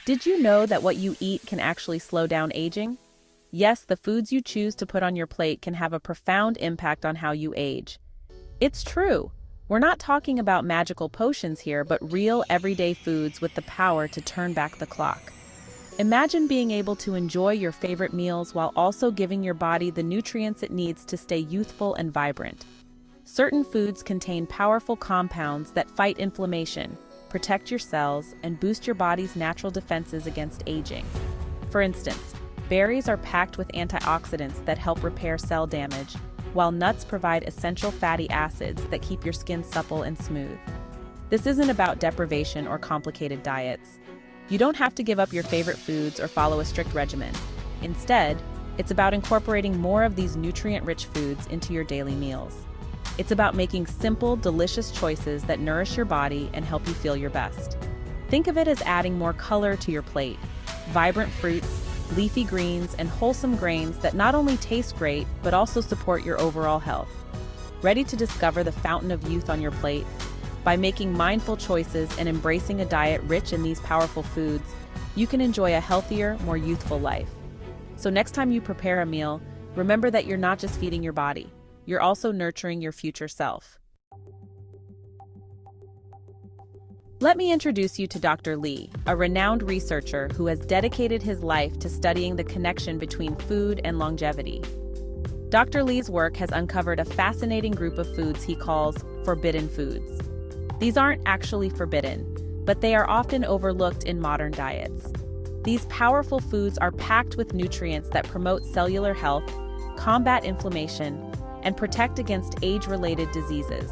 Did you know that what you eat can actually slow down aging? Yes, the foods you choose to put on your plate can have a profound impact on how you age. It's true. We're not talking about magical potions here, but real everyday foods with the power to turn back the clock. Imagine being able to enjoy your favorite meals while also giving your body the nutrients it needs to stay youthful and vibrant. Certain foods contain powerful compounds that fight inflammation, protect your cells, and boost your body's natural defenses against aging. For instance, berries are packed with antioxidants that help repair cell damage, while nuts provide essential fatty acids that keep your skin supple and smooth. This isn't about deprivation or complicated diets. You don't have to give up your favorite foods or follow a strict regimen. Instead, it's about incorporating more of these nutrient-rich foods into your daily meals. It's about making simple, delicious choices that nourish your body and help you feel your best. Think of it as adding more color to your plate. Vibrant fruits, leafy greens, and wholesome grains that not only taste great, but also support your overall health. Ready to discover the fountain of youth on your plate? By making mindful choices and embracing a diet rich in these powerful foods, you can enjoy a healthier, more youthful life. So next time you prepare a meal, remember that you're not just feeding your body, you're also nurturing your future self. Let me introduce you to Dr. Lee, a renowned researcher who has dedicated his life to studying the connection between food and longevity. Dr. Lee's work has uncovered a fascinating group of foods he calls forbidden foods. These aren't actually forbidden, but they are often overlooked in modern diets. These powerful foods are packed with nutrients that promote cellular health, combat inflammation, and protect against age-related diseases.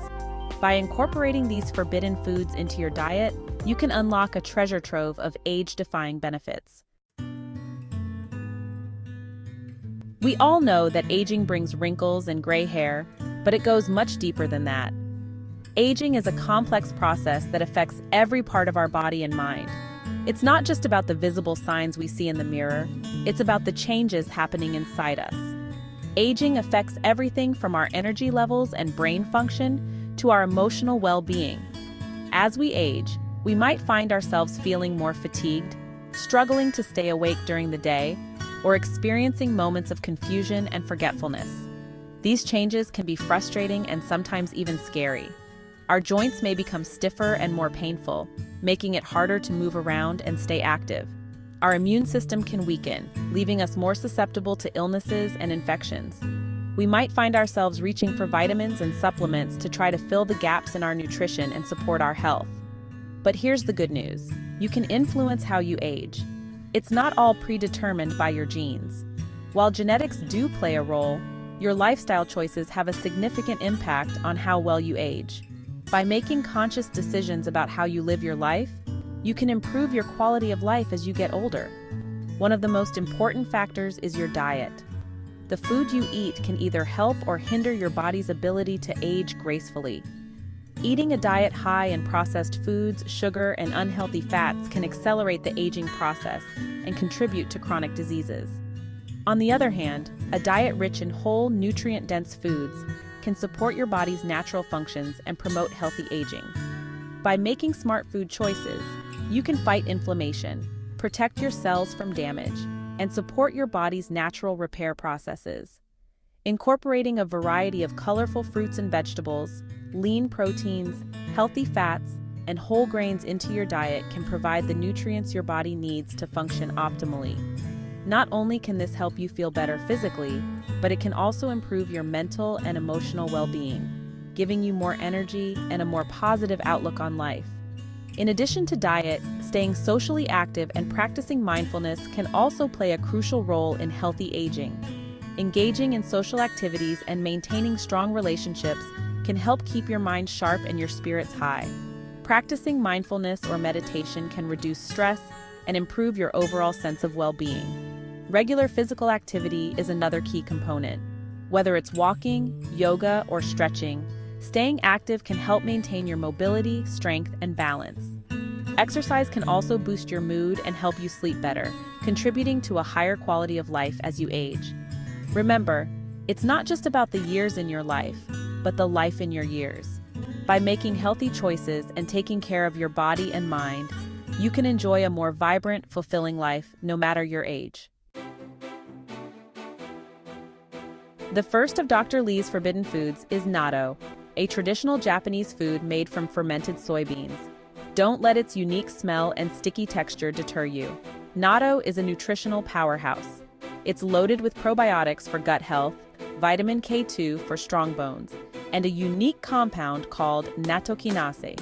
By incorporating these forbidden foods into your diet, you can unlock a treasure trove of age-defying benefits. We all know that aging brings wrinkles and gray hair, but it goes much deeper than that. Aging is a complex process that affects every part of our body and mind. It's not just about the visible signs we see in the mirror, it's about the changes happening inside us. Aging affects everything from our energy levels and brain function to our emotional well-being. As we age, we might find ourselves feeling more fatigued, struggling to stay awake during the day, or experiencing moments of confusion and forgetfulness. These changes can be frustrating and sometimes even scary. Our joints may become stiffer and more painful, making it harder to move around and stay active. Our immune system can weaken, leaving us more susceptible to illnesses and infections. We might find ourselves reaching for vitamins and supplements to try to fill the gaps in our nutrition and support our health. But here's the good news. You can influence how you age. It's not all predetermined by your genes. While genetics do play a role, your lifestyle choices have a significant impact on how well you age. By making conscious decisions about how you live your life, you can improve your quality of life as you get older. One of the most important factors is your diet. The food you eat can either help or hinder your body's ability to age gracefully. Eating a diet high in processed foods, sugar, and unhealthy fats can accelerate the aging process and contribute to chronic diseases. On the other hand, a diet rich in whole, nutrient-dense foods can support your body's natural functions and promote healthy aging. By making smart food choices, you can fight inflammation, protect your cells from damage, and support your body's natural repair processes. Incorporating a variety of colorful fruits and vegetables, lean proteins, healthy fats, and whole grains into your diet can provide the nutrients your body needs to function optimally. Not only can this help you feel better physically, but it can also improve your mental and emotional well-being, giving you more energy and a more positive outlook on life. In addition to diet, staying socially active and practicing mindfulness can also play a crucial role in healthy aging. Engaging in social activities and maintaining strong relationships can help keep your mind sharp and your spirits high. Practicing mindfulness or meditation can reduce stress and improve your overall sense of well-being. Regular physical activity is another key component. Whether it's walking, yoga, or stretching, staying active can help maintain your mobility, strength, and balance. Exercise can also boost your mood and help you sleep better, contributing to a higher quality of life as you age. Remember, it's not just about the years in your life, but the life in your years. By making healthy choices and taking care of your body and mind, you can enjoy a more vibrant, fulfilling life no matter your age. The first of Dr. Lee's forbidden foods is natto, a traditional Japanese food made from fermented soybeans. Don't let its unique smell and sticky texture deter you. Natto is a nutritional powerhouse. It's loaded with probiotics for gut health, vitamin K2 for strong bones, and a unique compound called nattokinase.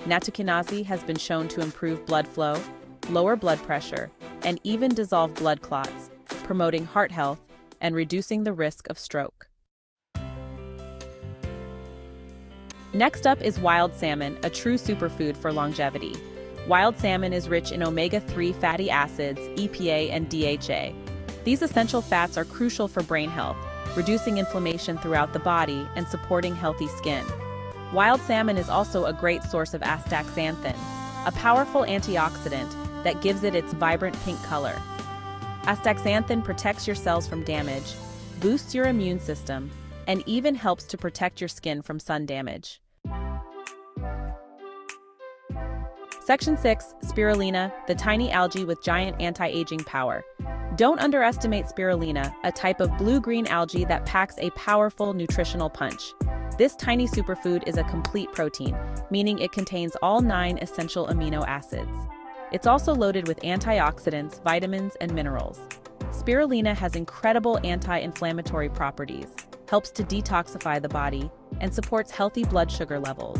Nattokinase has been shown to improve blood flow, lower blood pressure, and even dissolve blood clots, promoting heart health and reducing the risk of stroke. Next up is wild salmon, a true superfood for longevity. Wild salmon is rich in omega-3 fatty acids, EPA, and DHA. These essential fats are crucial for brain health, reducing inflammation throughout the body and supporting healthy skin. Wild salmon is also a great source of astaxanthin, a powerful antioxidant that gives it its vibrant pink color. Astaxanthin protects your cells from damage, boosts your immune system, and even helps to protect your skin from sun damage. Section 6. Spirulina, the tiny algae with giant anti-aging power. Don't underestimate spirulina, a type of blue-green algae that packs a powerful nutritional punch. This tiny superfood is a complete protein, meaning it contains all 9 essential amino acids. It's also loaded with antioxidants, vitamins, and minerals. Spirulina has incredible anti-inflammatory properties, helps to detoxify the body, and supports healthy blood sugar levels.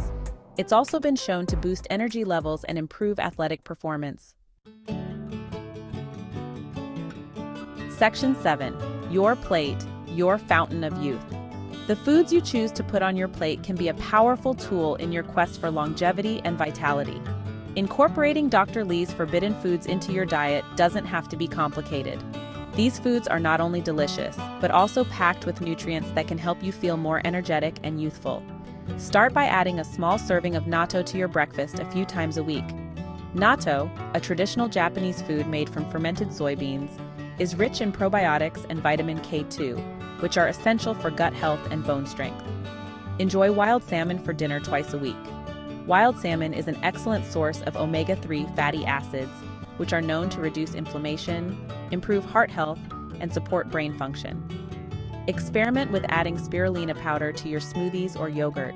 It's also been shown to boost energy levels and improve athletic performance. Section 7. Your plate, your fountain of youth. The foods you choose to put on your plate can be a powerful tool in your quest for longevity and vitality. Incorporating Dr. Lee's forbidden foods into your diet doesn't have to be complicated. These foods are not only delicious, but also packed with nutrients that can help you feel more energetic and youthful. Start by adding a small serving of natto to your breakfast a few times a week. Natto, a traditional Japanese food made from fermented soybeans, is rich in probiotics and vitamin K2, which are essential for gut health and bone strength. Enjoy wild salmon for dinner twice a week. Wild salmon is an excellent source of omega-3 fatty acids, which are known to reduce inflammation, improve heart health, and support brain function. Experiment with adding spirulina powder to your smoothies or yogurt.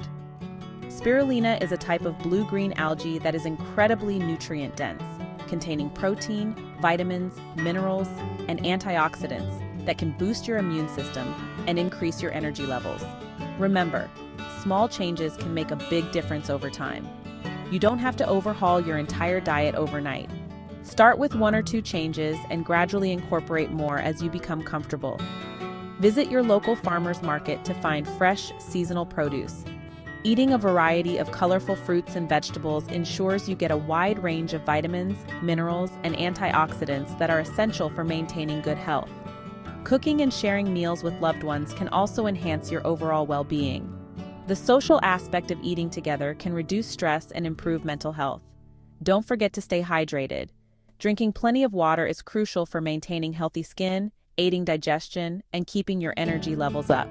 Spirulina is a type of blue-green algae that is incredibly nutrient-dense, containing protein, vitamins, minerals, and antioxidants that can boost your immune system and increase your energy levels. Remember, small changes can make a big difference over time. You don't have to overhaul your entire diet overnight. Start with 1 or 2 changes and gradually incorporate more as you become comfortable. Visit your local farmer's market to find fresh, seasonal produce. Eating a variety of colorful fruits and vegetables ensures you get a wide range of vitamins, minerals, and antioxidants that are essential for maintaining good health. Cooking and sharing meals with loved ones can also enhance your overall well-being. The social aspect of eating together can reduce stress and improve mental health. Don't forget to stay hydrated. Drinking plenty of water is crucial for maintaining healthy skin, aiding digestion, and keeping your energy levels up.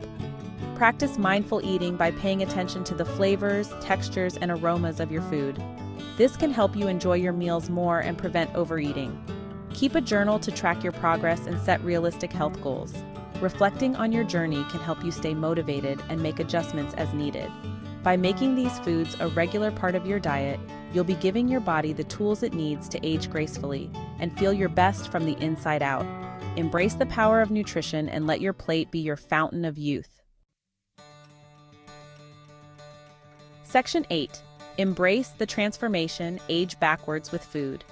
Practice mindful eating by paying attention to the flavors, textures, and aromas of your food. This can help you enjoy your meals more and prevent overeating. Keep a journal to track your progress and set realistic health goals. Reflecting on your journey can help you stay motivated and make adjustments as needed. By making these foods a regular part of your diet, you'll be giving your body the tools it needs to age gracefully and feel your best from the inside out. Embrace the power of nutrition and let your plate be your fountain of youth. Section 8. Embrace the transformation, age backwards with food.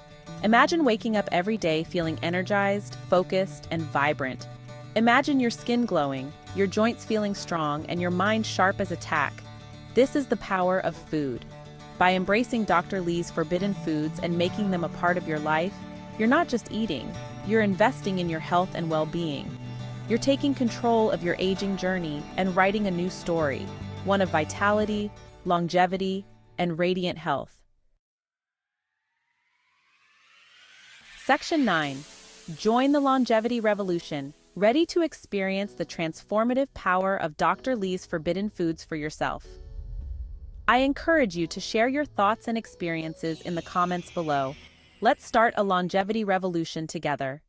Imagine waking up every day feeling energized, focused, and vibrant. Imagine your skin glowing, your joints feeling strong, and your mind sharp as a tack. This is the power of food. By embracing Dr. Lee's forbidden foods and making them a part of your life, you're not just eating, you're investing in your health and well-being. You're taking control of your aging journey and writing a new story, one of vitality, longevity, and radiant health. Section 9. Join the longevity revolution, ready to experience the transformative power of Dr. Lee's forbidden foods for yourself. I encourage you to share your thoughts and experiences in the comments below. Let's start a longevity revolution together.